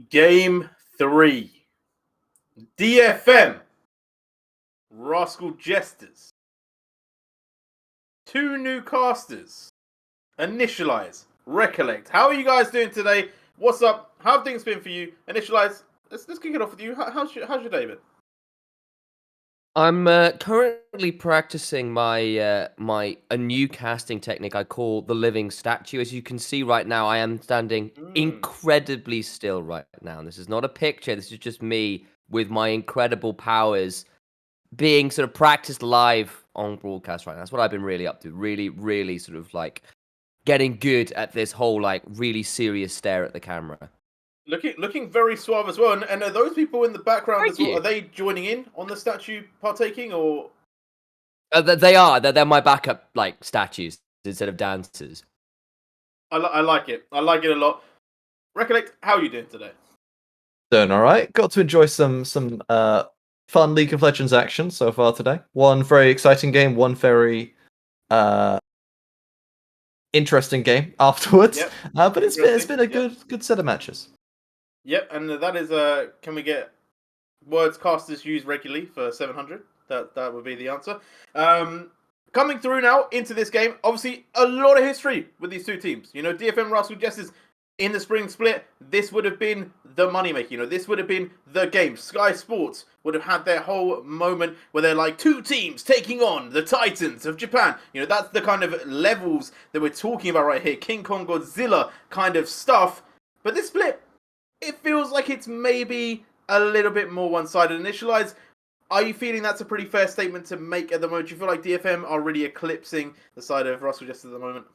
Game 3. DFM. Rascal Jesters. 2 new casters. Initialize. Recollect. How are you guys doing today? What's up? How have things been for you? Initialize. Let's kick it off with you. How's your day been? I'm currently practicing a new casting technique I call the living statue. As you can see right now, I am standing incredibly still right now. And this is not a picture. This is just me with my incredible powers being sort of practiced live on broadcast right now. That's what I've been really up to. Really, really sort of like getting good at this whole like really serious stare at the camera. Looking very suave as well. And are those people in the background Thank as well? you. Are they joining in on the statue partaking or? They are. They're my backup like statues instead of dancers. I like it. I like it a lot. Recollect, how are you doing today? Doing all right. Got to enjoy some fun League of Legends action so far today. One very exciting game, one very interesting game afterwards. Yep. But it's been a good set of matches. Yep, and that is can we get words casters used regularly for 700? That would be the answer. Coming through now into this game, obviously a lot of history with these two teams. You know, DFM Rascal Jesters in the spring split, this would have been the moneymaker. You know, this would have been the game. Sky Sports would have had their whole moment where they're like two teams taking on the Titans of Japan. You know, that's the kind of levels that we're talking about right here. King Kong Godzilla kind of stuff. But this split, it feels like it's maybe a little bit more one-sided. Initialize, are you feeling that's a pretty fair statement to make at the moment? Do you feel like DFM are really eclipsing the side of Rascal Jesters at the moment?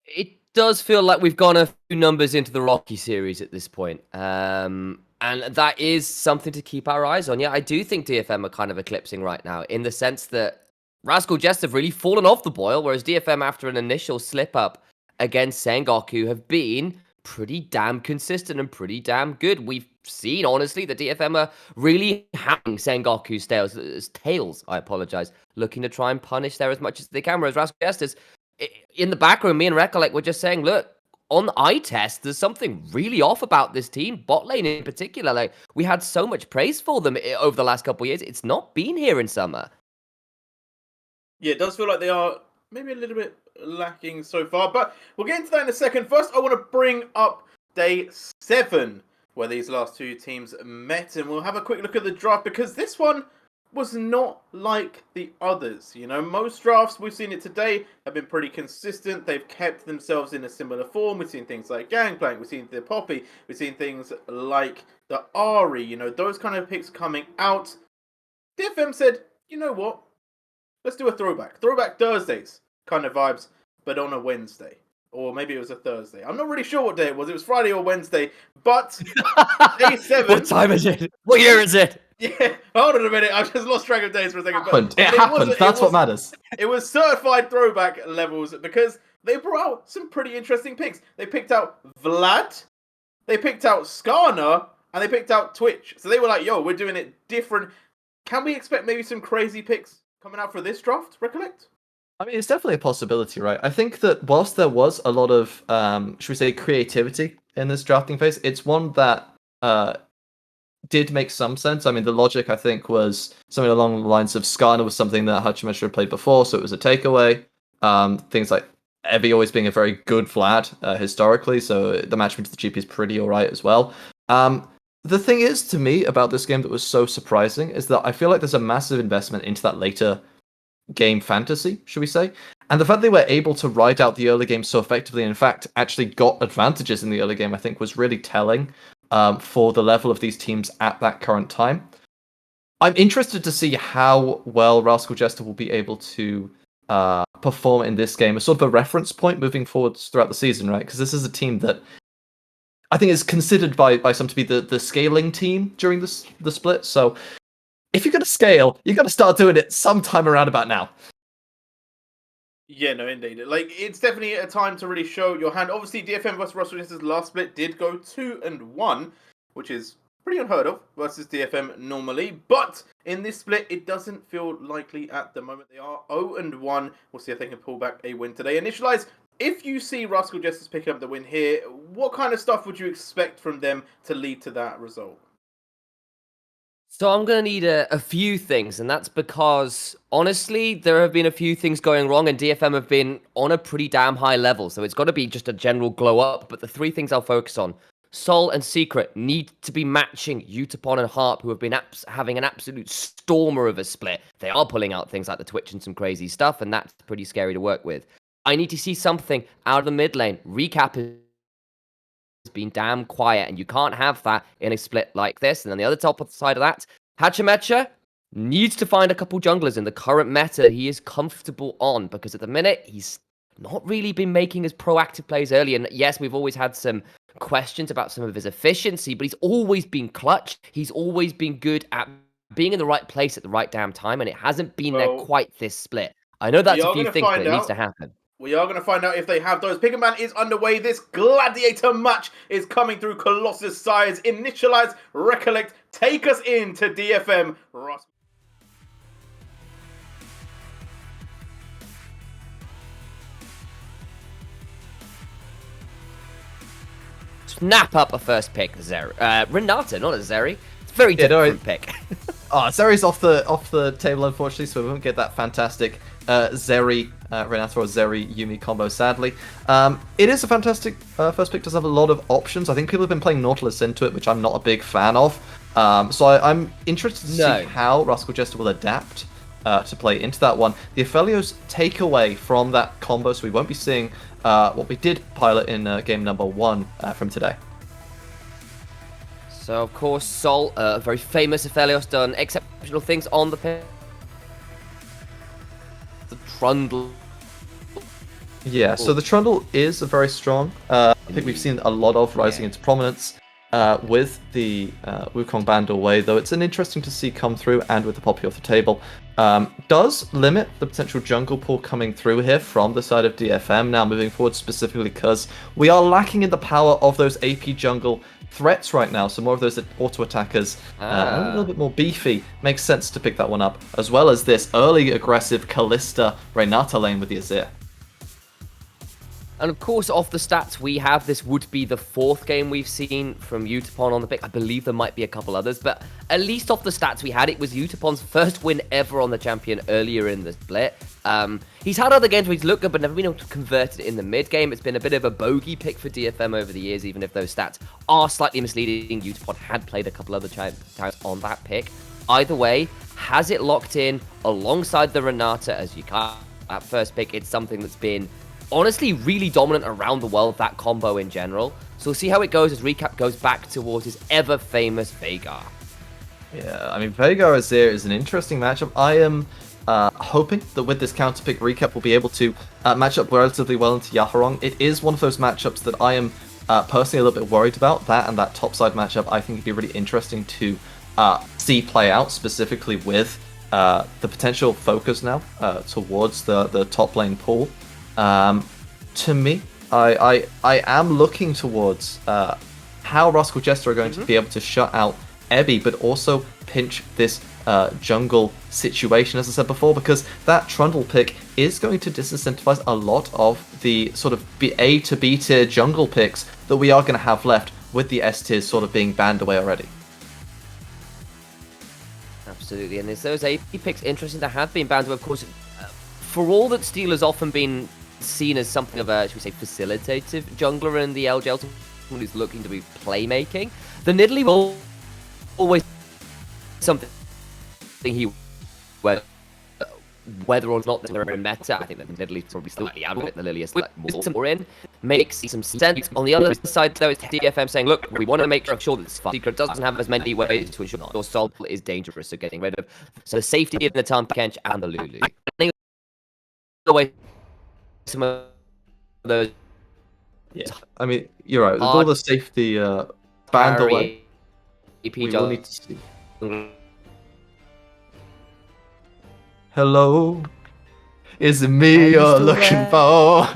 It does feel like we've gone a few numbers into the Rocky series at this point. And that is something to keep our eyes on. Yeah, I do think DFM are kind of eclipsing right now in the sense that Rascal Jester have really fallen off the boil, whereas DFM, after an initial slip-up against Sengoku, have been pretty damn consistent and pretty damn good. We've seen, honestly, that DFM are really having Sengoku's tails, I apologize, looking to try and punish there as much as they can, whereas Rascal Jesters, in the background, me and Recollect were just saying, look, on the eye test, there's something really off about this team, bot lane in particular. Like, we had so much praise for them over the last couple of years. It's not been here in summer. Yeah, it does feel like they are maybe a little bit lacking so far, but we'll get into that in a second. First, I want to bring up day 7, where these last two teams met, and we'll have a quick look at the draft, because this one was not like the others. You know, most drafts, we've seen it today, have been pretty consistent. They've kept themselves in a similar form. We've seen things like Gangplank, we've seen the Poppy, we've seen things like the Ari, you know, those kind of picks coming out. DFM said, you know what? Let's do a throwback. Throwback Thursdays kind of vibes, but on a Wednesday. Or maybe it was a Thursday. I'm not really sure what day it was. It was Friday or Wednesday. But day 7. What time is it? What year is it? Yeah, hold on a minute. I've just lost track of days for a second. It happened. That's what matters. It was certified throwback levels because they brought out some pretty interesting picks. They picked out Vlad, they picked out Skarner, and they picked out Twitch. So they were like, yo, we're doing it different. Can we expect maybe some crazy picks coming out for this draft? Recollect? I mean, it's definitely a possibility, right? I think that whilst there was a lot of, should we say, creativity in this drafting phase, it's one that did make some sense. I mean, the logic, I think, was something along the lines of Skarner was something that Hachima should have played before, so it was a takeaway. Things like Evie always being a very good Vlad historically, so the match between the GP is pretty alright as well. The thing is, to me, about this game that was so surprising is that I feel like there's a massive investment into that later game fantasy, should we say? And the fact they were able to ride out the early game so effectively, and in fact, actually got advantages in the early game, I think was really telling for the level of these teams at that current time. I'm interested to see how well Rascal Jester will be able to perform in this game as sort of a reference point moving forwards throughout the season, right? Because this is a team that I think is considered by some to be the scaling team during the split. So if you're going to scale, you've got to start doing it sometime around about now. Yeah, no, indeed. Like, it's definitely a time to really show your hand. Obviously, DFM versus Rascal Jesters last split did go 2-1, which is pretty unheard of versus DFM normally. But in this split, it doesn't feel likely at the moment. They are 0-1. We'll see if they can pull back a win today. Initialize, if you see Rascal Jesters picking up the win here, what kind of stuff would you expect from them to lead to that result? So I'm going to need a few things, and that's because, honestly, there have been a few things going wrong, and DFM have been on a pretty damn high level, so it's got to be just a general glow up, but the three things I'll focus on. Sol and Secret need to be matching Utapon and Harp, who have been having an absolute stormer of a split. They are pulling out things like the Twitch and some crazy stuff, and that's pretty scary to work with. I need to see something out of the mid lane. Recap has been damn quiet, and you can't have that in a split like this. And then the other top side of that, Hachimecha needs to find a couple junglers in the current meta he is comfortable on, because at the minute he's not really been making as proactive plays early. And yes, we've always had some questions about some of his efficiency, but he's always been clutch. He's always been good at being in the right place at the right damn time, and it hasn't been there quite this split. I know that's a few things, but it needs to happen. We are going to find out if they have those. Pigman is underway. This gladiator match is coming through Colossus sides. Initialize, recollect, take us into DFM. Snap up a first pick, Zeri. Renata, not a Zeri. It's a very different pick. Zeri's off the table, unfortunately, so we won't get that fantastic Zeri Renata or Zeri Yumi combo, sadly. It is a fantastic first pick. Does have a lot of options. I think people have been playing Nautilus into it, which I'm not a big fan of. So I'm interested to see how Rascal Jester will adapt to play into that one. The Aphelios take away from that combo, so we won't be seeing what we did pilot in game number 1 from today. So, of course, Sol, a very famous Aphelios, done exceptional things on the pitch. The Trundle. Yeah, so the Trundle is a very strong. I think we've seen a lot of rising into prominence with the Wukong band away, though it's an interesting to see come through, and with the Poppy off the table. Does limit the potential jungle pull coming through here from the side of DFM now moving forward, specifically because we are lacking in the power of those AP jungle threats right now, so more of those auto attackers, a little bit more beefy. Makes sense to pick that one up, as well as this early aggressive Kalista Renata lane with the Azir. And of course, off the stats we have, this would be the 4th game we've seen from Utapon on the pick. I believe there might be a couple others, but at least off the stats we had, it was Utapon's first win ever on the champion earlier in the split. He's had other games where he's looked good, but never been able to convert it in the mid game. It's been a bit of a bogey pick for DFM over the years, even if those stats are slightly misleading. Utapon had played a couple other times on that pick. Either way, has it locked in alongside the Renata as you can't at first pick? It's something that's been honestly really dominant around the world, that combo in general. So we'll see how it goes as Recap goes back towards his ever-famous Veigar. Yeah, I mean, Veigar Azir is an interesting matchup. I am hoping that with this counter pick, Recap will be able to match up relatively well into Yaharong. It is one of those matchups that I am personally a little bit worried about. That and that topside matchup, I think it'd be really interesting to see play out, specifically with the potential focus now towards the top lane pool. To me, I am looking towards how Rascal Jester are going to be able to shut out Ebby, but also pinch this jungle situation, as I said before, because that Trundle pick is going to disincentivize a lot of the sort of A to B tier jungle picks that we are going to have left, with the S tiers sort of being banned away already. Absolutely, and there's those AP picks interesting that have been banned, of course. For all that Steel has often been seen as something of a, should we say, facilitative jungler in the LJL, someone who's looking to be playmaking, the Nidalee will always something he whether or not they're in meta. I think that the Nidalee's probably slightly out of it. The Lily is more in. Makes some sense. On the other side, though, it's DFM saying, look, we want to make sure that this Secret doesn't have as many ways to ensure that your Sol is dangerous, so getting rid of the safety of the Tahm Kench and the Lulu. Away some of those. Yeah, I mean, you're right. With all the safety banned away, we will need to see. Hello, is it me you're looking for?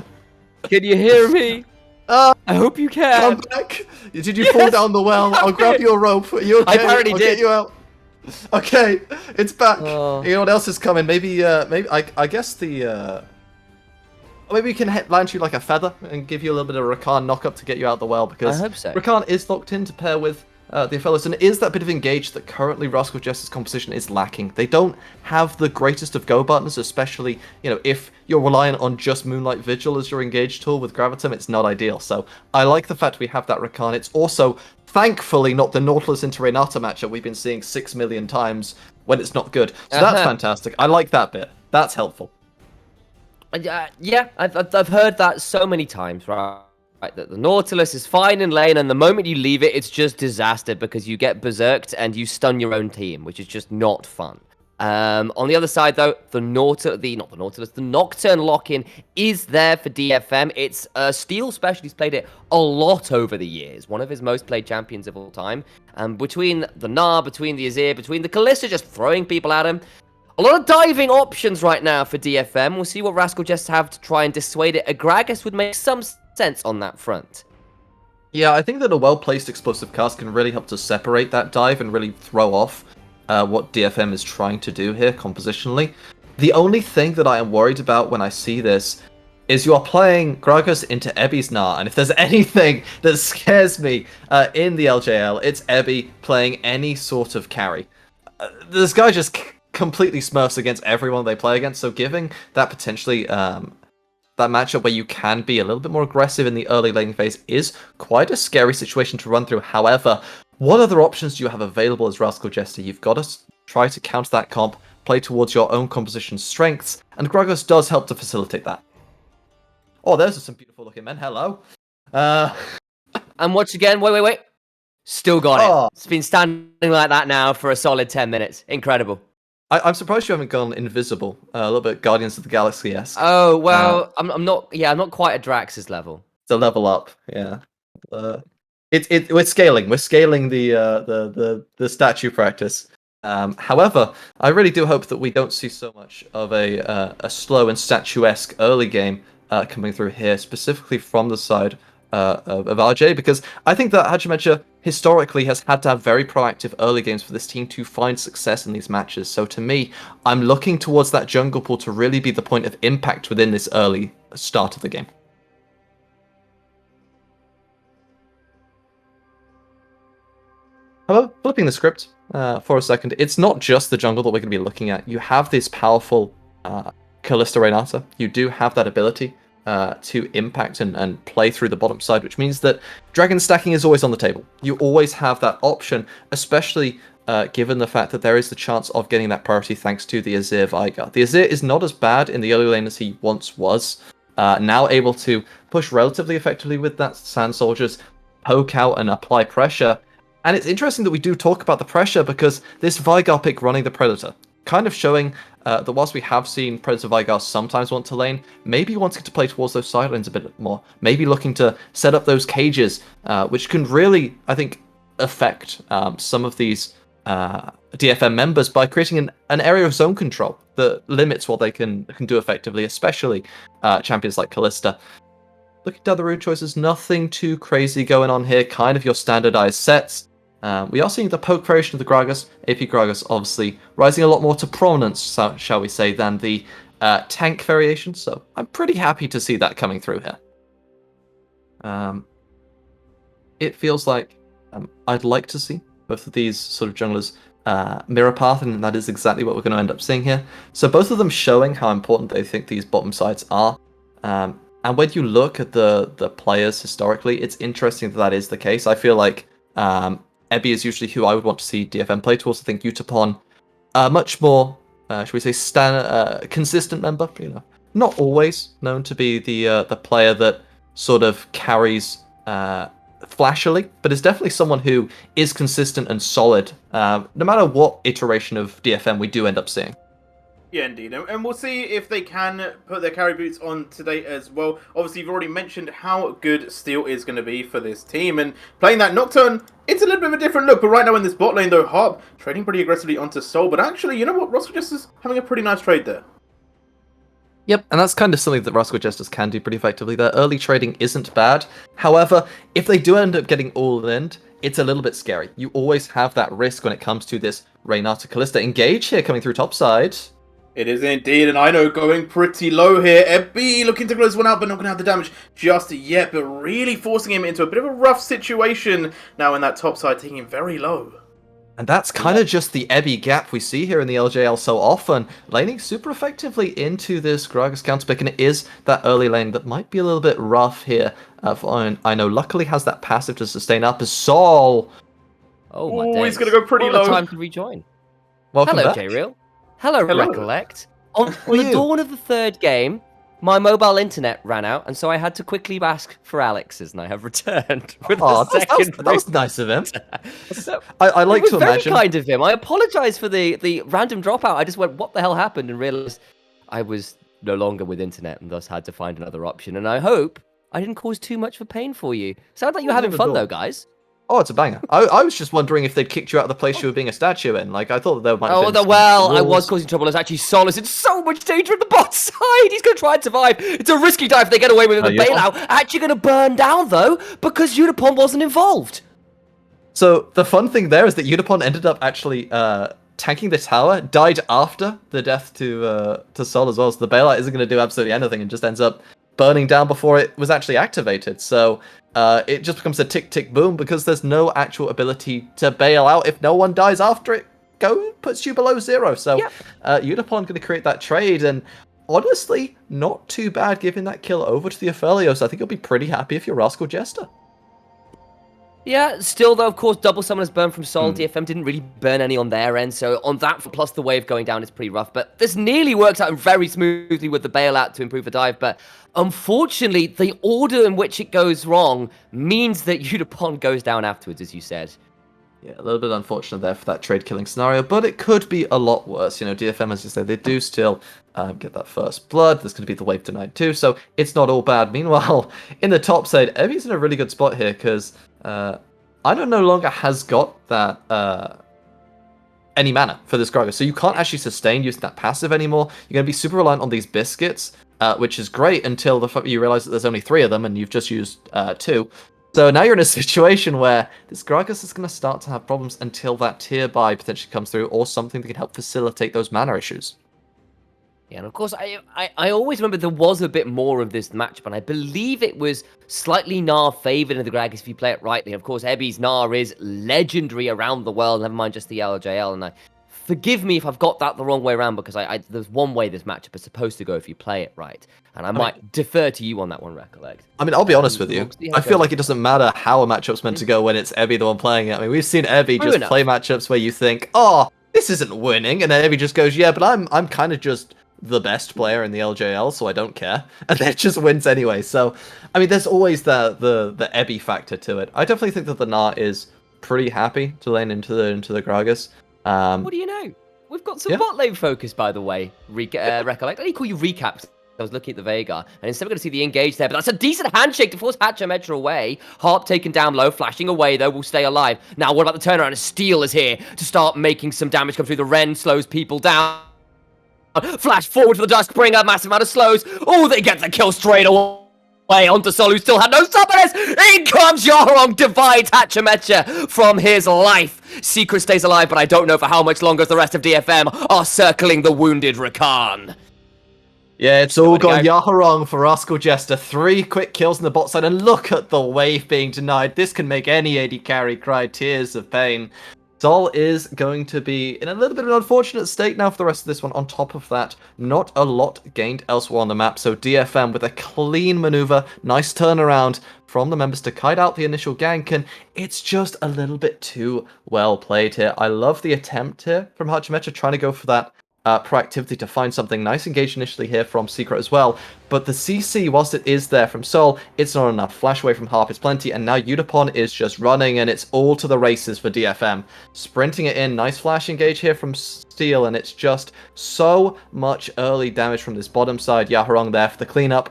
Can you hear me? I hope you can. Come back. Did you fall down the well? I'll grab your rope. Are you okay? I already did. Get you out. Okay, it's back. You know what else is coming? Maybe I guess the. maybe we can land you like a feather and give you a little bit of Rakan knock-up to get you out of the well, because I hope so. Rakan is locked in to pair with the fellows, and it is that bit of engage that currently Rascal Jester's composition is lacking. They don't have the greatest of go buttons, especially, if you're reliant on just Moonlight Vigil as your engage tool with Gravitum, it's not ideal. So I like the fact we have that Rakan. It's also, thankfully, not the Nautilus into Renata matchup we've been seeing 6 million times when it's not good. So that's fantastic. I like that bit. That's helpful. Yeah, I've heard that so many times, right? That the Nautilus is fine in lane, and the moment you leave it, it's just disaster because you get berserked and you stun your own team, which is just not fun. On the other side, though, the Nocturne lock-in is there for DFM. It's Steel Special. He's played it a lot over the years. One of his most played champions of all time. Between the Gnar, between the Azir, between the Kalista just throwing people at him. A lot of diving options right now for DFM. We'll see what Rascal Jester have to try and dissuade it. Agragas would make some sense on that front. Yeah, I think that a well-placed explosive cast can really help to separate that dive and really throw off what DFM is trying to do here compositionally. The only thing that I am worried about when I see this is you are playing Gragas into Ebby's Gnar, and if there's anything that scares me in the LJL, it's Ebby playing any sort of carry. This guy just completely smurfs against everyone they play against, so giving that potentially that matchup where you can be a little bit more aggressive in the early laning phase is quite a scary situation to run through. However, what other options do you have available as Rascal Jester? You've got to try to counter that comp, play towards your own composition strengths, and Gragas does help to facilitate that. Oh, those are some beautiful looking men. Hello. And once again, wait. Still got it. It's been standing like that now for a solid 10 minutes. Incredible. I'm surprised you haven't gone invisible. A little bit Guardians of the Galaxy-esque. Oh, well, I'm not quite at Drax's level. It's a level up, yeah. We're scaling. We're scaling the statue practice. However, I really do hope that we don't see so much of a slow and statuesque early game coming through here, specifically from the side of RJ, because I think that Hachimecha historically has had to have very proactive early games for this team to find success in these matches. So to me, I'm looking towards that jungle pool to really be the point of impact within this early start of the game. However, flipping the script for a second, it's not just the jungle that we're going to be looking at. You have this powerful Kalista Renata. You do have that ability to impact and play through the bottom side, which means that dragon stacking is always on the table. You always have that option, especially given the fact that there is the chance of getting that priority thanks to the Azir Veigar. The Azir is not as bad in the early lane as he once was, now able to push relatively effectively with that Sand Soldiers, poke out and apply pressure. And it's interesting that we do talk about the pressure because this Veigar pick running the Predator, kind of showing that whilst we have seen Predator Veigar sometimes want to lane, maybe wanting to play towards those side lanes a bit more, maybe looking to set up those cages, which can really, I think, affect some of these DFM members by creating an area of zone control that limits what they can do effectively, especially champions like Kalista. Looking down the rune choices, nothing too crazy going on here, kind of your standardized sets. We are seeing the poke variation of the Gragas. AP Gragas obviously rising a lot more to prominence, shall we say, than the tank variation. So I'm pretty happy to see that coming through here. It feels like I'd like to see both of these sort of junglers mirror path, and that is exactly what we're going to end up seeing here. So both of them showing how important they think these bottom sides are. And when you look at the players historically, it's interesting that is the case. I feel like Ebby is usually who I would want to see DFM play towards. I think Utapon, much more, should we say, consistent member. Not always known to be the player that sort of carries flashily, but is definitely someone who is consistent and solid, no matter what iteration of DFM we do end up seeing. Yeah, indeed. And we'll see if they can put their carry boots on today as well. Obviously, you've already mentioned how good Steel is going to be for this team. And playing that Nocturne, it's a little bit of a different look. But right now in this bot lane, though, Harp trading pretty aggressively onto Soul. But actually, you know what? Rascal Jester's having a pretty nice trade there. Yep, and that's kind of something that Rascal Jesters can do pretty effectively. Their early trading isn't bad. However, if they do end up getting all in, it's a little bit scary. You always have that risk when it comes to this Renata Kalista engage here coming through topside. It is indeed, and I know going pretty low here. Ebby looking to close one out, but not going to have the damage just yet, but really forcing him into a bit of a rough situation now in that top side, taking him very low. And that's kind of just the Ebby gap we see here in the LJL so often, laning super effectively into this Gragas counterpick, and it is that early lane that might be a little bit rough here. I know luckily has that passive to sustain up as Sol. Oh my days. He's going to go pretty what low. A time to rejoin. Welcome Hello, back. J-Real. Hello, Hello. Recollect. On the dawn of the third game, my mobile internet ran out, and so I had to quickly ask for Alex's, and I have returned with a second. That was nice of him. So, I like it was to very imagine. kind of him. I apologize for the random dropout. I just went, what the hell happened, and realized I was no longer with internet, and thus had to find another option. And I hope I didn't cause too much of a pain for you. Sounds like you're having fun, though, guys. Oh, it's a banger. I was just wondering if they'd kicked you out of the place you were being a statue in. Like, I thought that there might have been some I rules. was causing trouble. It's actually Sol is in so much danger at the bot side. He's going to try and survive. It's a risky dive if they get away with it. The bailout actually going to burn down, though, because Unipon wasn't involved. So, the fun thing there is that Unipon ended up actually tanking the tower, died after the death to Sol as well, so the bailout isn't going to do absolutely anything and just ends up burning down before it was actually activated. So, it just becomes a tick-tick-boom because there's no actual ability to bail out if no one dies after it puts you below 0. So Unipon going to create that trade, and honestly, not too bad giving that kill over to the Aphelios. I think you'll be pretty happy if you're Rascal Jester. Yeah, still though, of course, double summoners burn from Sol. DFM didn't really burn any on their end, so on that, plus the wave going down is pretty rough. But this nearly works out very smoothly with the bailout to improve the dive, but unfortunately, the order in which it goes wrong means that Unipon goes down afterwards, as you said. Yeah, a little bit unfortunate there for that trade killing scenario, but it could be a lot worse. You know, DFM, as you said, they do still get that first blood. There's going to be the wave denied too, so it's not all bad. Meanwhile, in the top side, Evie's in a really good spot here because Ino no longer has got that any mana for this Gragas, so you can't actually sustain using that passive anymore. You're going to be super reliant on these biscuits, which is great until you realize that there's only 3 of them and you've just used 2. So now you're in a situation where this Gragas is going to start to have problems until that tier buy potentially comes through, or something that can help facilitate those mana issues. Yeah, and of course, I always remember there was a bit more of this match, but I believe it was slightly Gnar favored in the Gragas if you play it rightly. Of course, Ebby's Gnar is legendary around the world, never mind just the LJL, and forgive me if I've got that the wrong way around, because there's one way this matchup is supposed to go if you play it right, and I might defer to you on that one, Recollect. I mean, I'll be honest with you. I feel like it doesn't matter how a matchup's meant to go when it's Ebby the one playing it. I mean, we've seen Ebby just play matchups where you think, oh, this isn't winning, and then Ebby just goes, yeah, but I'm kind of just the best player in the LJL, so I don't care, and then it just wins anyway. So, I mean, there's always the Ebby factor to it. I definitely think that the Gnar is pretty happy to lane into the Gragas. What do you know? We've got some bot lane focus, by the way. Recollect. I didn't call you recaps. I was looking at the Veigar, and instead we're going to see the engage there, but that's a decent handshake to force Hatcher away. Harp taken down low, flashing away though, will stay alive. Now what about the turnaround? Steel is here to start making some damage come through. The Ren slows people down. Flash forward for the Dusk, bring a massive amount of slows. Oh, they get the kill straight away onto Sol, who still had no summoners. In comes Yarong, divides Hatcher from his life. Secret stays alive, but I don't know for how much longer as the rest of DFM are circling the wounded Rakan. Yeah, it's all gone Yaharong for Rascal Jester. 3 quick kills on the bot side, and look at the wave being denied. This can make any AD carry cry tears of pain. Sol is going to be in a little bit of an unfortunate state now for the rest of this one. On top of that, not a lot gained elsewhere on the map, so DFM with a clean maneuver, nice turnaround from the members to kite out the initial gank, and it's just a little bit too well played here. I love the attempt here from Hatcher trying to go for that proactivity to find something. Nice engage initially here from Secret as well, but the CC, whilst it is there from Sol, it's not enough. Flash away from Harp is plenty, and now Unipon is just running, and it's all to the races for DFM. Sprinting it in, nice flash engage here from Steel, and it's just so much early damage from this bottom side. Yaharong there for the cleanup.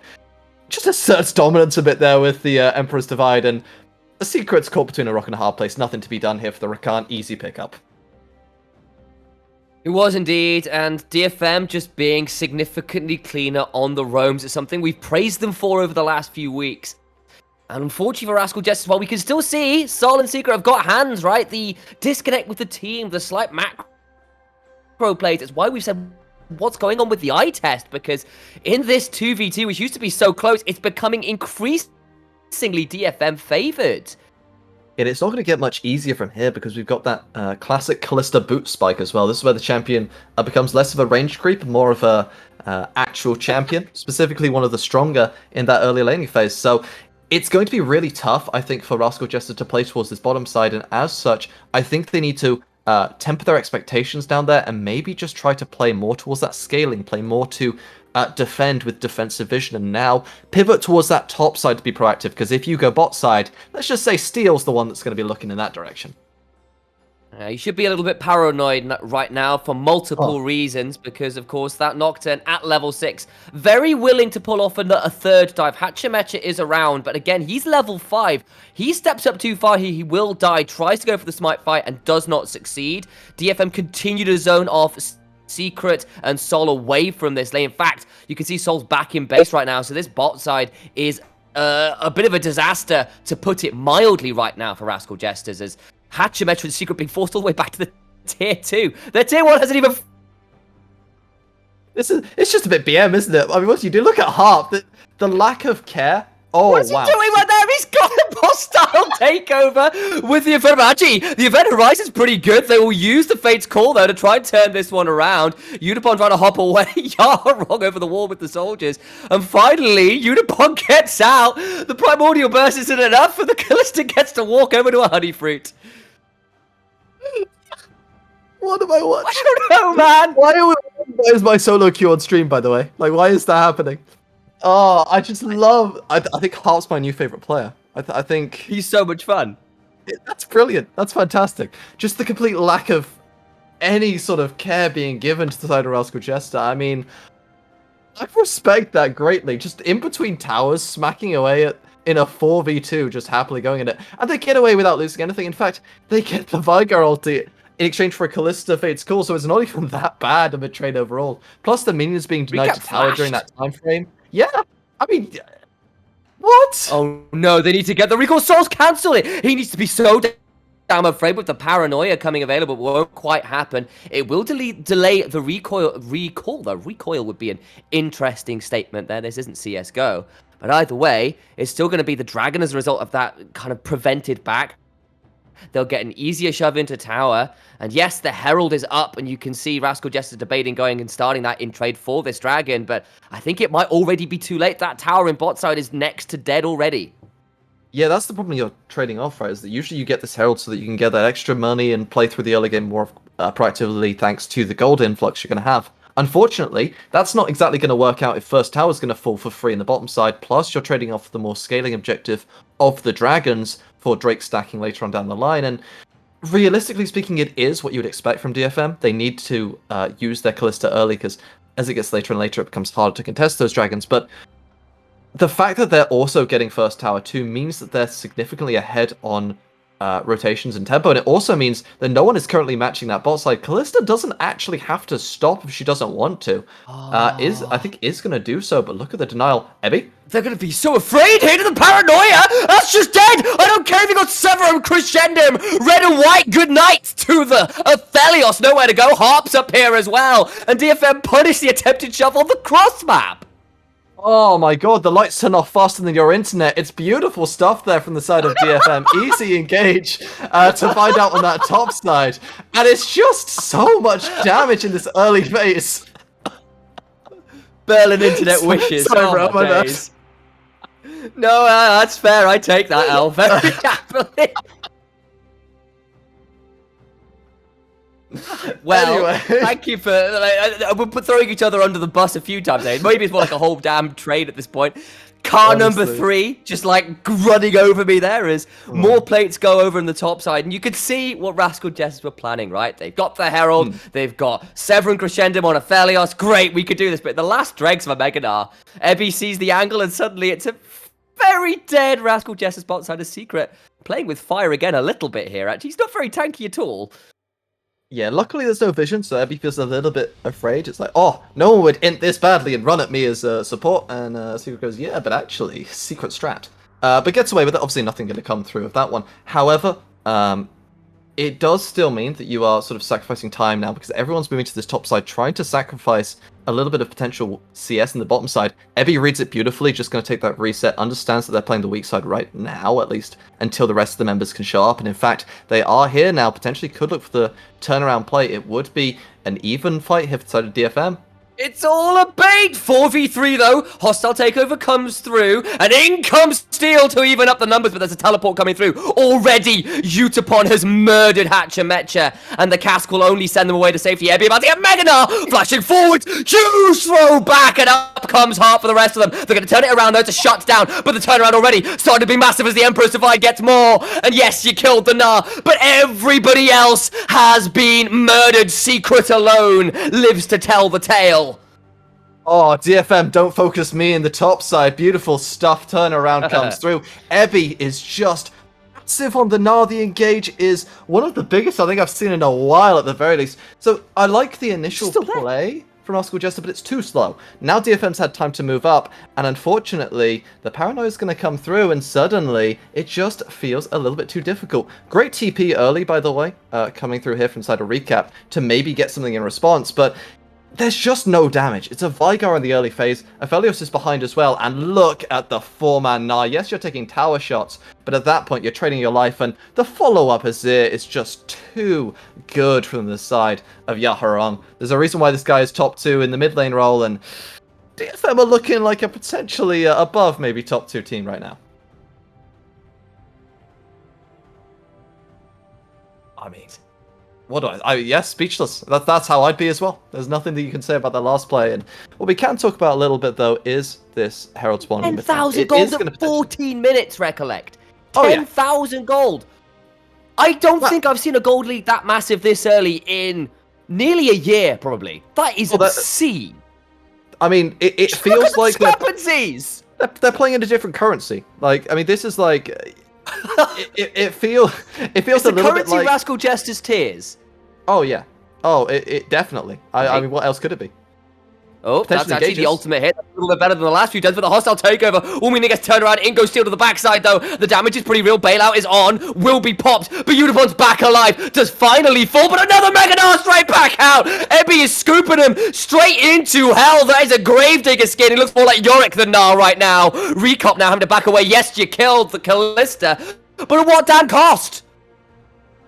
Just asserts dominance a bit there with the Emperor's Divide, and the Secret's caught between a rock and a hard place. Nothing to be done here for the Rakan. Easy pickup. It was indeed, and DFM just being significantly cleaner on the roams is something we've praised them for over the last few weeks. And unfortunately for Rascal Jester, while we can still see Sol and Secret have got hands, right? The disconnect with the team, the slight macro plays, it's why we've said what's going on with the eye test, because in this 2v2, which used to be so close, it's becoming increasingly DFM favored. And it's not going to get much easier from here because we've got that classic Callista boot spike as well. This is where the champion becomes less of a range creep, more of a actual champion, specifically one of the stronger in that early laning phase. So it's going to be really tough, I think, for Rascal Jester to play towards this bottom side, and as such, I think they need to temper their expectations down there and maybe just try to play more towards that scaling, play more to defend with defensive vision, and now pivot towards that top side to be proactive, because if you go bot side, let's just say Steel's the one that's going to be looking in that direction. You should be a little bit paranoid right now for multiple reasons, because, of course, that Nocturne at level 6, very willing to pull off a third dive. Hachimecha is around, but again, he's level 5. He steps up too far, he will die, tries to go for the smite fight, and does not succeed. DFM continue to zone off Secret and Sol away from this lane. In fact, you can see Sol's back in base right now, so this bot side is a bit of a disaster, to put it mildly, right now for Rascal Jesters, as Hachimetra and Secret being forced all the way back to the tier 2. Their tier 1 hasn't even... It's just a bit BM, isn't it? I mean, what you do, look at Harp, the lack of care. Oh, What's he doing right there? He's got a boss-style takeover with the Event. Actually, the Event Horizon's pretty good. They will use the Fate's Call, though, to try and turn this one around. Unipon trying to hop away. Yara wrong over the wall with the soldiers. And finally, Unipon gets out. The Primordial Burst isn't enough, and the Callista gets to walk over to a Honey Fruit. What am I watching? I don't know, man. Why is my solo queue on stream, by the way? Like, why is that happening? Oh, I just love... I think Harp's my new favorite player. I think... He's so much fun. That's brilliant. That's fantastic. Just the complete lack of any sort of care being given to the side of Rascal Jester. I mean, I respect that greatly. Just in between towers, smacking away in a 4v2, just happily going in it. And they get away without losing anything. In fact, they get the Vigar ulti in exchange for a Callista Fate's Call, so it's not even that bad of a trade overall. Plus the minions being denied to tower during that time frame. Yeah, I mean, what? Oh no, they need to get the recall. Sol's cancel it. He needs to be so damn afraid with the paranoia coming available. It won't quite happen. It will delay the recoil. The recoil would be an interesting statement there. This isn't CSGO. But either way, it's still going to be the Dragon as a result of that kind of prevented back. They'll get an easier shove into tower. And yes, the Herald is up, and you can see Rascal Jester debating going and starting that in trade for this Dragon. But I think it might already be too late. That tower in bot side is next to dead already. Yeah, that's the problem you're trading off, right? Is that usually you get this Herald so that you can get that extra money and play through the early game more proactively thanks to the gold influx you're going to have. Unfortunately, that's not exactly going to work out if first tower's going to fall for free in the bottom side, plus you're trading off the more scaling objective of the Dragons for Drake stacking later on down the line, and realistically speaking, it is what you would expect from DFM. They need to use their Callista early, because as it gets later and later, it becomes harder to contest those Dragons, but the fact that they're also getting first tower too means that they're significantly ahead on rotations and tempo, and it also means that no one is currently matching that bot side. Callista doesn't actually have to stop if she doesn't want to. I think is going to do so, but look at the denial. Ebby? They're going to be so afraid here to the paranoia. That's just dead. I don't care if you got Severum, Crescendum, red and white. Good night to the Aphelios. Nowhere to go. Harp's up here as well. And DFM punish the attempted shove on the cross map. Oh my god, the lights turn off faster than your internet. It's beautiful stuff there from the side of DFM. Easy engage to find out on that top side. And it's just so much damage in this early phase. Berlin internet wishes. Sorry, bro, my days. No, that's fair. I take that, Al. Very happily. Well, anyway. Thank you for... we're throwing each other under the bus a few times, eh? Maybe it's more like a whole damn trade at this point. Car number 3, just like running over me there as more plates go over in the top side. And you could see what Rascal Jesters were planning, right? They've got the Herald, they've got Severum Crescendum on Aphelios. Great, we could do this. But the last dregs of a Meganar, Ebby sees the angle, and suddenly it's a very dead Rascal Jesters bot side of Secret. Playing with fire again a little bit here, actually. He's not very tanky at all. Yeah, luckily there's no vision, so Ebby feels a little bit afraid. It's like, oh, no one would int this badly and run at me as support. And Secret goes, yeah, but actually, Secret strat. But gets away with it. Obviously, nothing going to come through of that one. However, it does still mean that you are sort of sacrificing time now because everyone's moving to this top side, trying to sacrifice a little bit of potential CS in the bottom side. Ebby reads it beautifully, just going to take that reset, understands that they're playing the weak side right now, at least until the rest of the members can show up. And in fact, they are here now, potentially could look for the turnaround play. It would be an even fight here for the side of DFM. It's all a bait! 4v3 though, hostile takeover comes through, and in comes Steel to even up the numbers, but there's a teleport coming through. Already, Utapon has murdered Hatcher Metcher, and the cask will only send them away to safety. Ebby about to get Meganar, flashing forward, huge throw back, and up comes Heart for the rest of them. They're going to turn it around though to shut down, but the turnaround already started to be massive as the Emperor's Divide gets more. And yes, you killed the Gnar, but everybody else has been murdered. Secret alone lives to tell the tale. Oh, DFM, don't focus me in the top side. Beautiful stuff. Turnaround comes through. Ebby is just massive on the Gnar. The engage is one of the biggest I think I've seen in a while at the very least. So I like the initial play from Rascal Jester, but it's too slow. Now DFM's had time to move up, and unfortunately, the paranoia is going to come through, and suddenly, it just feels a little bit too difficult. Great TP early, by the way, coming through here from inside a recap to maybe get something in response, but there's just no damage. It's a Vigar in the early phase. Aphelios is behind as well. And look at the 4-man Gnar. Yes, you're taking tower shots, but at that point, you're trading your life. And the follow-up Azir is just too good from the side of Yaharong. There's a reason why this guy is top 2 in the mid lane role. And DFM are looking like a potentially above maybe top 2 team right now. I mean, what do yes, speechless. That's how I'd be as well. There's nothing that you can say about that last play. And what we can talk about a little bit, though, is this Herald Spawn. 10,000 gold at 14 minutes, recollect. 10,000 gold. I don't think I've seen a gold league that massive this early in nearly a year, probably. That is obscene. I mean, it feels like discrepancies. They're playing in a different currency. Like, I mean, this is like... it feels it's a little bit like Rascal Jester's tears. Oh yeah. Oh, it definitely. I mean, what else could it be? Oh, that's actually the ultimate hit. That's a little bit better than the last few times for the hostile takeover. Umina gets turned around. In goes Steel to the backside, though. The damage is pretty real. Bailout is on. Will be popped. But Unicorn's back alive. Does finally fall, but another Mega Gnar straight back out. Ebby is scooping him straight into hell. That is a Gravedigger skin. He looks more like Yorick than Gnar right now. Recop now having to back away. Yes, you killed the Callista. But at what damn cost?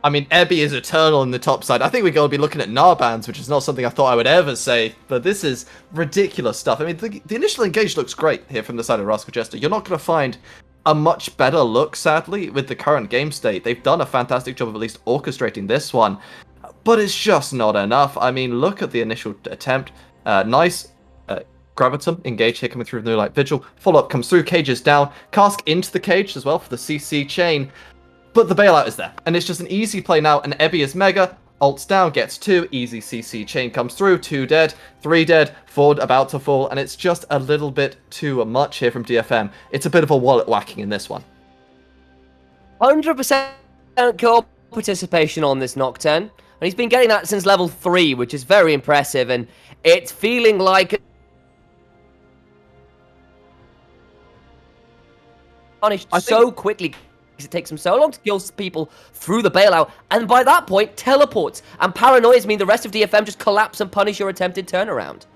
I mean, Ebby is eternal in the top side. I think we're going to be looking at Gnar bans, which is not something I thought I would ever say, but this is ridiculous stuff. I mean, the initial engage looks great here from the side of Rascal Jester. You're not going to find a much better look, sadly, with the current game state. They've done a fantastic job of at least orchestrating this one, but it's just not enough. I mean, look at the initial attempt. Nice Gravitum engage here coming through the New Light Vigil. Follow-up comes through, cage is down. Cask into the cage as well for the CC chain. But the bailout is there, and it's just an easy play now, and Ebby is mega, ults down, gets 2, easy CC chain comes through, 2 dead, 3 dead, 4 about to fall, and it's just a little bit too much here from DFM. It's a bit of a wallet whacking in this one. 100% kill participation on this Nocturne, and he's been getting that since level 3, which is very impressive, and it's feeling like punished so quickly. Because it takes them so long to kill people through the bailout, and by that point, teleports and paranoias mean the rest of DFM just collapse and punish your attempted turnaround.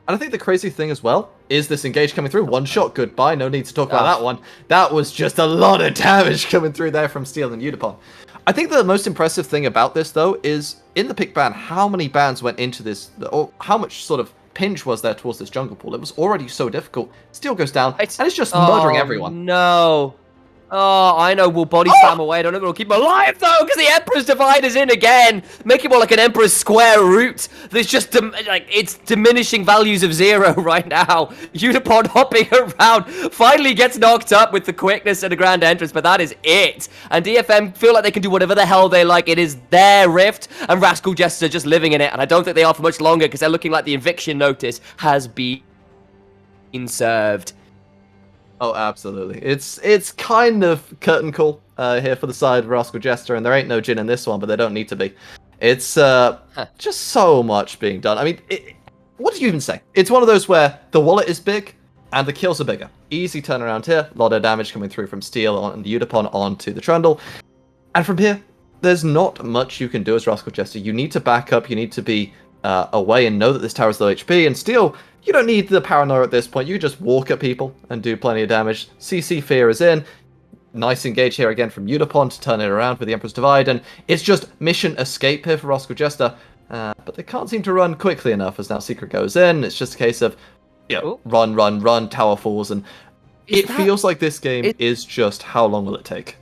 And I think the crazy thing as well is this engage coming through. One shot, goodbye. No need to talk about that one. That was just a lot of damage coming through there from Steel and Utapon. I think the most impressive thing about this, though, is in the pick ban, how many bans went into this, or how much sort of pinch was there towards this jungle pool. It was already so difficult. Steel goes down, and it's just murdering everyone. No. Oh, I know, we'll body slam away. I don't know if it'll keep him alive, though, because the Emperor's Divide is in again. Make it more like an Emperor's Square Root. There's just, it's diminishing values of 0 right now. Utapon hopping around, finally gets knocked up with the quickness and a grand entrance, but that is it. And DFM feel like they can do whatever the hell they like. It is their rift, and Rascal Jester just living in it, and I don't think they are for much longer, because they're looking like the eviction notice has been served. Oh, absolutely. It's kind of curtain call here for the side of Rascal Jester, and there ain't no Jhin in this one, but there don't need to be. It's just so much being done. I mean, what do you even say? It's one of those where the wallet is big, and the kills are bigger. Easy turnaround here. A lot of damage coming through from Steel and the Utapon onto the Trundle. And from here, there's not much you can do as Rascal Jester. You need to back up, you need to be away and know that this tower is low HP, and Steel, you don't need the paranoia at this point. You just walk at people and do plenty of damage. CC Fear is in. Nice engage here again from Unipon to turn it around with the Emperor's Divide, and it's just mission escape here for Rascal Jester. But they can't seem to run quickly enough as now Secret goes in. It's just a case of, run, tower falls, and feels like this game is just how long will it take?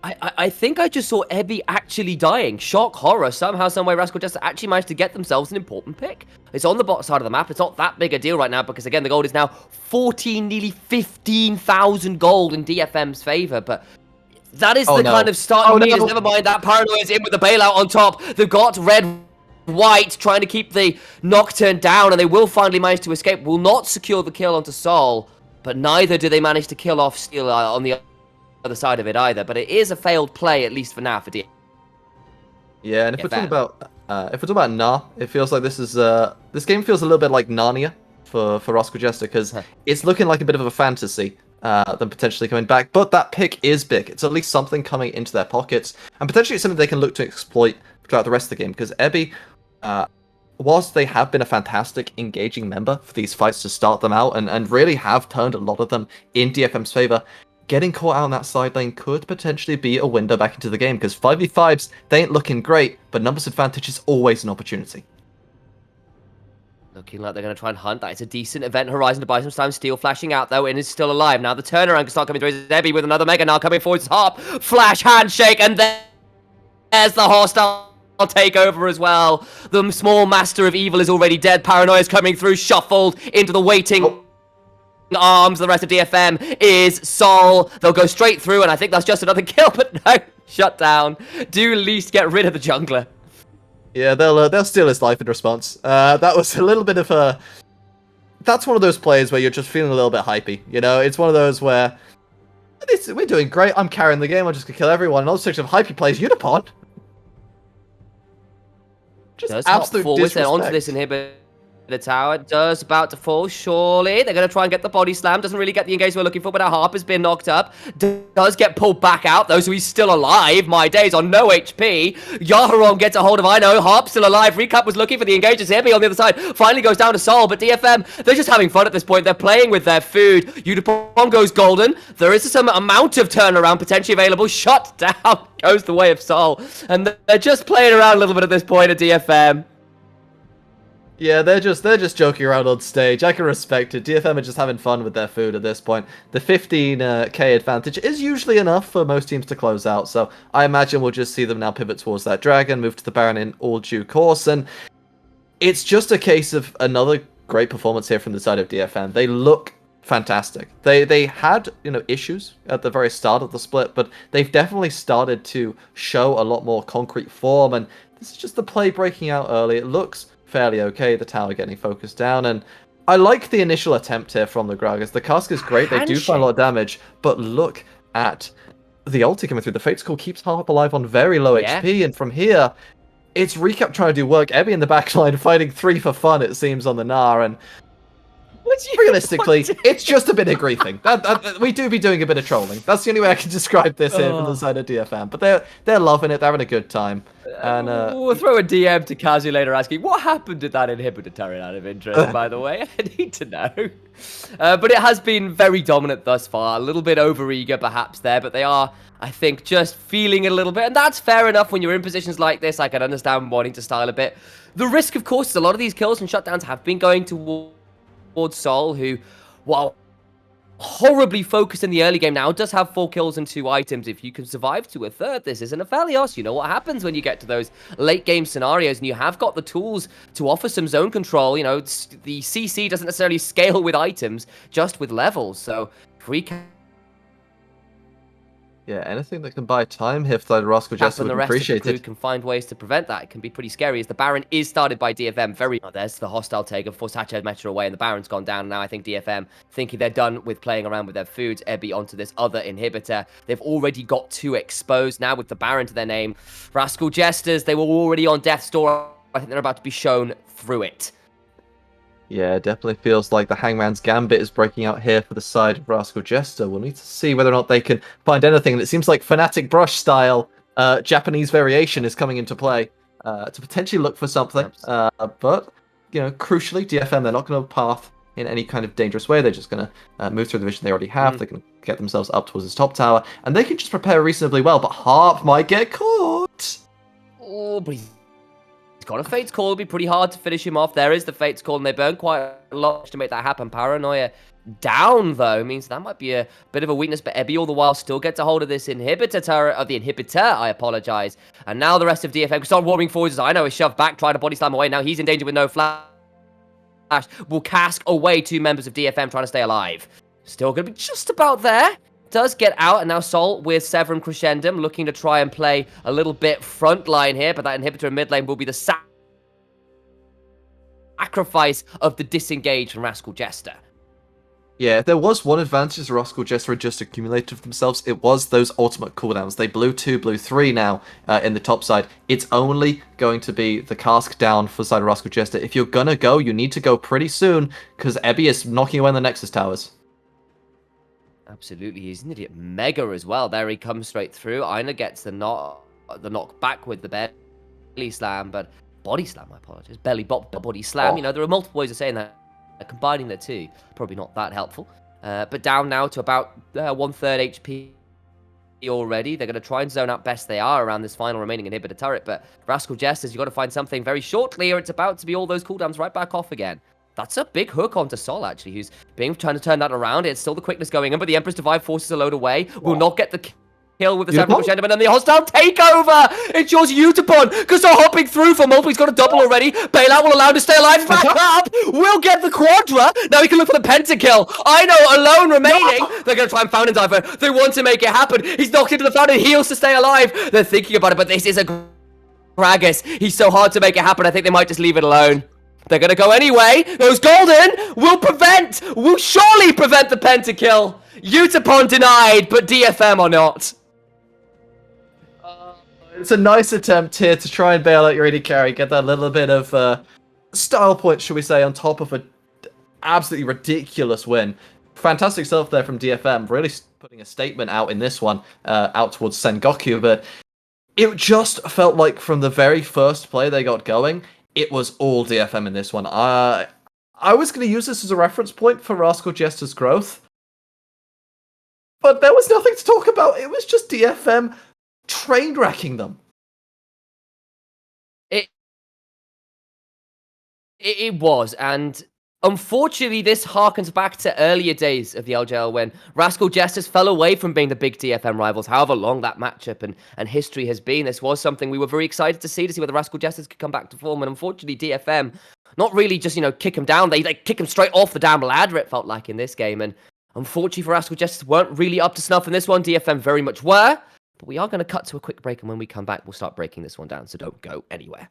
I think I just saw Ebby actually dying. Shock, horror. Somehow, someway, Rascal Jester actually managed to get themselves an important pick. It's on the bottom side of the map. It's not that big a deal right now because, again, the gold is now 14, nearly 15,000 gold in DFM's favor. But that is kind of starting meters. Never mind, that paranoia is in with the bailout on top. They've got red, white, trying to keep the Nocturne down, and they will finally manage to escape. Will not secure the kill onto Sol, but neither do they manage to kill off Steel on the other side of it either, but it is a failed play, at least for now, for DFM. Yeah, and if we're talking about Nah, it feels like this game feels a little bit like Narnia for Rascal Jester, because it's looking like a bit of a fantasy than potentially coming back, but that pick is big. It's at least something coming into their pockets, and potentially it's something they can look to exploit throughout the rest of the game, because Ebby, whilst they have been a fantastic engaging member for these fights to start them out, and really have turned a lot of them in DFM's favor, getting caught out on that side lane could potentially be a window back into the game, because 5v5s, they ain't looking great, but numbers advantage is always an opportunity. Looking like they're going to try and hunt. That is a decent event horizon to buy some time. Steel flashing out, though, and is still alive. Now the turnaround can start coming through. Ebby with another Mega now coming forward. Top flash handshake, and there's the hostile takeover as well. The small master of evil is already dead. Paranoia is coming through, shuffled into the waiting arms. The rest of DFM is Sol. They'll go straight through, and I think that's just another kill, but no, shut down. Do at least get rid of the jungler. Yeah, they'll steal his life in response. That was a little bit of a... That's one of those plays where you're just feeling a little bit hypey, you know? It's one of those where, we're doing great, I'm carrying the game, I'm just gonna kill everyone, and all sorts of hypey plays, Unipon. Just absolute disrespect. Onto this inhibitor tower. Does about to fall, surely. They're going to try and get the body slam. Doesn't really get the engagement we're looking for, but our Harp has been knocked up. Does get pulled back out, though, so he's still alive. My days on no HP. Yaharon gets a hold of, I know, Harp still alive. Recap was looking for the engagers here, on the other side. Finally goes down to Sol, but DFM, they're just having fun at this point. They're playing with their food. Unipon goes golden. There is some amount of turnaround potentially available. Shut down goes the way of Sol. And they're just playing around a little bit at this point at DFM. Yeah, they're just joking around on stage. I can respect it. DFM are just having fun with their food at this point. The 15k advantage is usually enough for most teams to close out, so I imagine we'll just see them now pivot towards that dragon, move to the Baron in all due course, and it's just a case of another great performance here from the side of DFM. They look fantastic. They had, issues at the very start of the split, but they've definitely started to show a lot more concrete form, and this is just the play breaking out early. It looks fairly okay, the tower getting focused down, and I like the initial attempt here from the Gragas. The cask is great, they do find a lot of damage, but look at the ulti coming through. The Fate's Call keeps Harp alive on very low HP, and from here, it's Recap trying to do work. Ebby in the backline fighting 3 for fun, it seems, on the Gnar, and realistically, it's just a bit of griefing. We do be doing a bit of trolling. That's the only way I can describe this here from the side of DFM. But they're loving it. They're having a good time. And we'll throw a DM to Kazu later asking, what happened to that inhibitor turret out of interest, by the way? I need to know. But it has been very dominant thus far. A little bit overeager perhaps there, but they are, I think, just feeling it a little bit. And that's fair enough when you're in positions like this. I can understand wanting to style a bit. The risk, of course, is a lot of these kills and shutdowns have been going towards Sol, who, while horribly focused in the early game now, does have 4 kills and 2 items. If you can survive to a third, this isn't a Phelios. You know what happens when you get to those late game scenarios, and you have got the tools to offer some zone control. The CC doesn't necessarily scale with items, just with levels. So free. Yeah, anything that can buy time here for the Rascal Jester would be appreciated. Can find ways to prevent that. It can be pretty scary as the Baron is started by DFM. There's the hostile take of force Hatchet Metra away, and the Baron's gone down. Now I think DFM, thinking they're done with playing around with their foods, Ebby onto this other inhibitor. They've already got 2 exposed now with the Baron to their name. Rascal Jesters, they were already on death's door. I think they're about to be shown through it. Yeah, it definitely feels like the Hangman's Gambit is breaking out here for the side of Rascal Jester. We'll need to see whether or not they can find anything. And it seems like Fnatic Brush style, Japanese variation is coming into play to potentially look for something. But, crucially, DFM, they're not going to path in any kind of dangerous way. They're just going to move through the vision they already have. They can get themselves up towards this top tower, and they can just prepare reasonably well, but Harp might get caught. Oh, but he's got a Fate's Call. It'll be pretty hard to finish him off. There is the Fate's Call, and they burn quite a lot to make that happen. Paranoia down, though, means that might be a bit of a weakness, but Ebby all the while still gets a hold of this inhibitor turret, of the inhibitor, I apologize. And now the rest of DFM can start warming forwards. I know is shoved back, trying to body slam away. Now he's in danger with no flash. Will cask away 2 members of DFM trying to stay alive. Still going to be just about there. Does get out, and now Sol with Severum Crescendum looking to try and play a little bit front line here, but that inhibitor in mid lane will be the sacrifice of the disengage from Rascal Jester. Yeah, if there was one advantage Rascal Jester had just accumulated for themselves, it was those ultimate cooldowns. They blew 2, blew 3 now in the top side. It's only going to be the cask down for the side of Rascal Jester. If you're going to go, you need to go pretty soon, because Ebby is knocking away on the Nexus towers. Absolutely, he's an idiot mega as well. There he comes straight through. Aina gets the knock back with the belly slam, but body slam, I apologize. Belly bop, body slam. Oh. There are multiple ways of saying that. Combining the two, probably not that helpful. But down now to about 1/3 HP already. They're going to try and zone out best they are around this final remaining inhibitor turret. But Rascal Jesters, you've got to find something very shortly, or it's about to be all those cooldowns right back off again. That's a big hook onto Sol, actually, who's trying to turn that around. It's still the quickness going in, but the Empress Divide forces a load away. Will not get the kill with the Severum Crescendum, and then the hostile takeover. It's yours, Utapon, because they're hopping through for multiple. He's got a double already. Bailout will allow him to stay alive. Back up. Will get the quadra. Now he can look for the pentakill. I know, alone remaining. They're going to try and fountain diver. They want to make it happen. He's knocked into the fountain. Heals to stay alive. They're thinking about it, but this is a Gragas. He's so hard to make it happen. I think they might just leave it alone. They're going to go anyway. Those golden will surely prevent the pentakill. Utapon denied, but DFM or not. It's a nice attempt here to try and bail out your AD carry, get that little bit of style points, should we say, on top of an absolutely ridiculous win. Fantastic stuff there from DFM, really putting a statement out in this one, out towards Sengoku, but it just felt like from the very first play they got going, it was all DFM in this one. I was going to use this as a reference point for Rascal Jester's growth, but there was nothing to talk about. It was just DFM train wrecking them. It was, and unfortunately, this harkens back to earlier days of the LJL when Rascal Jesters fell away from being the big DFM rivals. However long that matchup and history has been, this was something we were very excited to see whether Rascal Jesters could come back to form. And unfortunately, DFM, not really just, kick him down. They kick him straight off the damn ladder, it felt like, in this game. And unfortunately for Rascal Jesters, weren't really up to snuff in this one. DFM very much were. But we are going to cut to a quick break, and when we come back, we'll start breaking this one down, so don't go anywhere.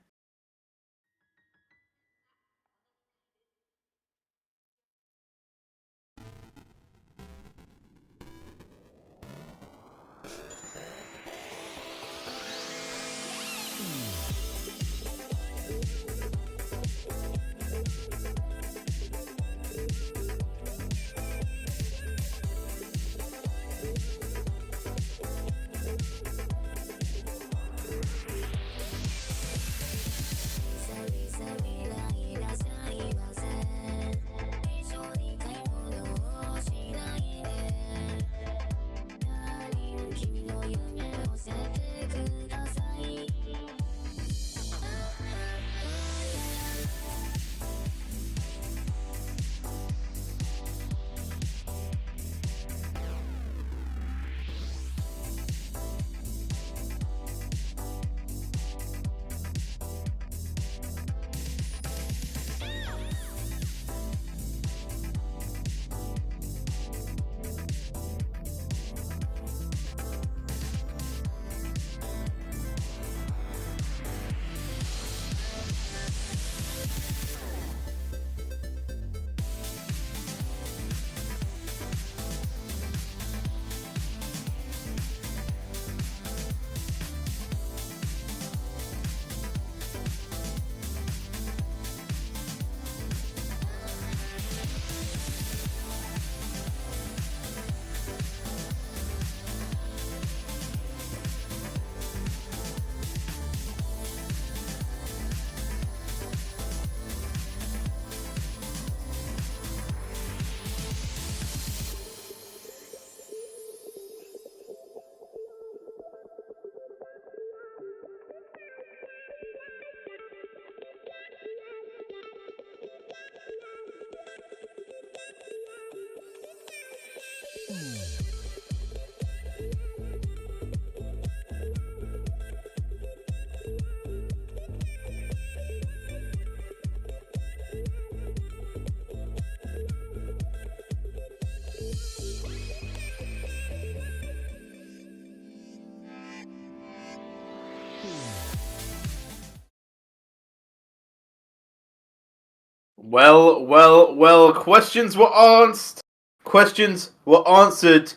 Well, questions were asked, questions were answered,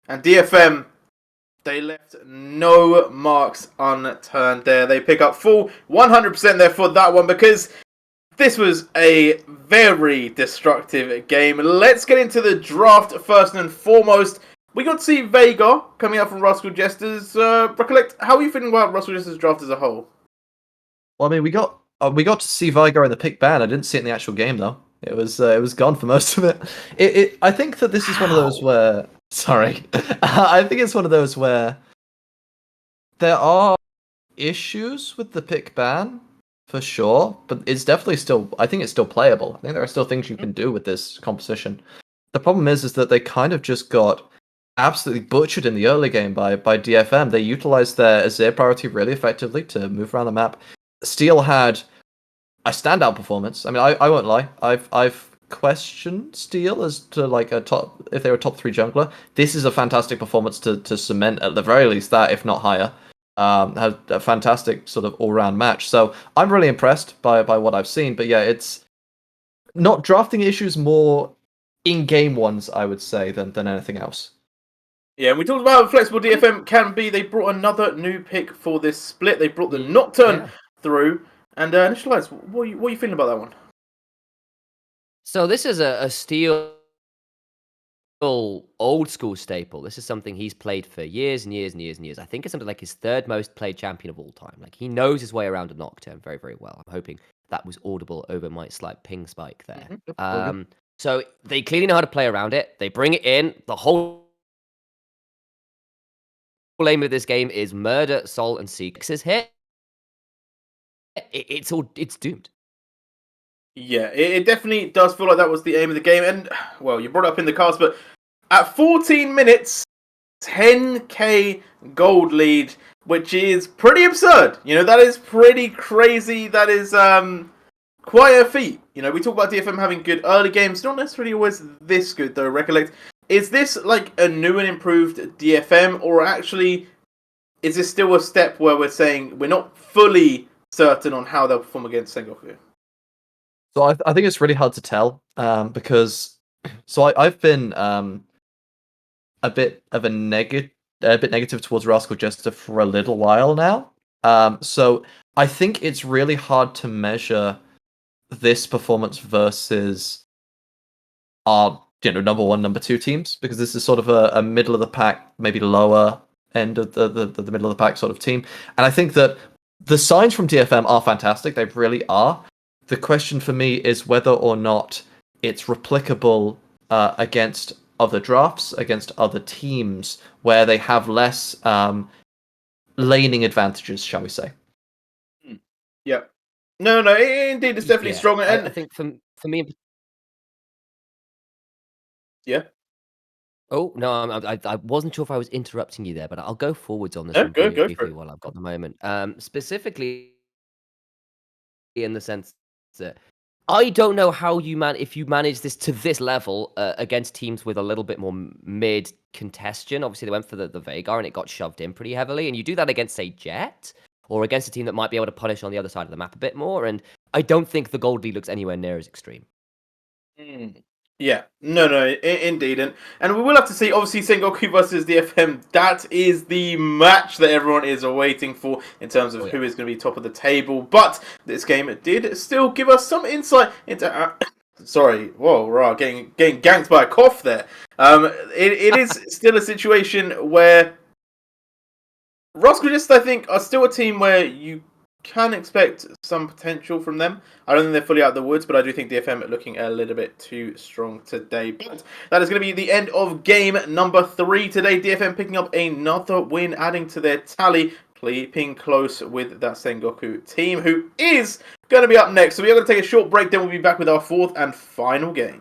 and DFM, they left no marks unturned there. They pick up full 100% there for that one, because this was a very destructive game. Let's get into the draft first and foremost. We got to see Vega coming out from Rascal Jester's. Recollect, how are you feeling about Rascal Jester's draft as a whole? Well, I mean, we got to see Vigar in the pick ban. I didn't see it in the actual game though. It was gone for most of it. I think that this is one of those where. Sorry, I think it's one of those where there are issues with the pick ban for sure, but it's definitely still. I think it's still playable. I think there are still things you can do with this composition. The problem is that they kind of just got absolutely butchered in the early game by DFM. They utilized their Azir priority really effectively to move around the map. Steel had a standout performance. I mean, I won't lie. I've questioned Steel as to like a top, if they were top 3 jungler. This is a fantastic performance to cement at the very least that, if not higher. Had a fantastic sort of all-round match. So I'm really impressed by what I've seen. But yeah, it's not drafting issues, more in-game ones, I would say, than anything else. Yeah, and we talked about how flexible DFM can be. They brought another new pick for this split. They brought the Nocturne through. And Initialize, what are you feeling about that one? So this is a Steel old school staple. This is something he's played for years and years and years and years. I think it's something like his 3rd most played champion of all time. Like, he knows his way around a Nocturne very, very well. I'm hoping that was audible over my slight ping spike there. So they clearly know how to play around it. They bring it in. The whole aim of this game is murder, Sol, and Seek's hit. It's doomed. Yeah, it definitely does feel like that was the aim of the game. And, well, you brought it up in the cast, but at 14 minutes, 10k gold lead, which is pretty absurd. You know, that is pretty crazy. That is quite a feat. You know, we talk about DFM having good early games, not necessarily always this good, though, recollect. Is this like a new and improved DFM, or actually is this still a step where we're saying we're not fully certain on how they'll perform against Sengoku? So I think it's really hard to tell because I've been a bit negative towards Rascal Jester for a little while now. So I think it's really hard to measure this performance versus our number 1, number 2 teams, because this is sort of a middle of the pack, maybe lower end of the middle of the pack sort of team. And I think that the signs from DFM are fantastic. They really are. The question for me is whether or not it's replicable against other drafts, against other teams, where they have less laning advantages, shall we say. Yeah. No, indeed, it's definitely stronger. And I think for me... Yeah. Oh, no, I wasn't sure if I was interrupting you there, but I'll go forwards on this Yeah, one go for briefly it. while I've got the moment. Specifically in the sense that I don't know how if you manage this to this level against teams with a little bit more mid congestion. Obviously, they went for the Veigar and it got shoved in pretty heavily. And you do that against, say, Jet, or against a team that might be able to punish on the other side of the map a bit more. And I don't think the gold lead looks anywhere near as extreme. Yeah, no, indeed, and we will have to see. Obviously, Sengoku versus DFM. That is the match that everyone is waiting for in terms of who is going to be top of the table. But this game did still give us some insight into. Sorry, whoa, right, getting ganked by a cough there. It is still a situation where Rascal, I think, are still a team where you can expect some potential from them. I don't think they're fully out of the woods, but I do think DFM are looking a little bit too strong today. But that is going to be the end of game number 3 today. DFM picking up another win, adding to their tally, keeping close with that Sengoku team, who is going to be up next. So we are going to take a short break, then we'll be back with our 4th and final game.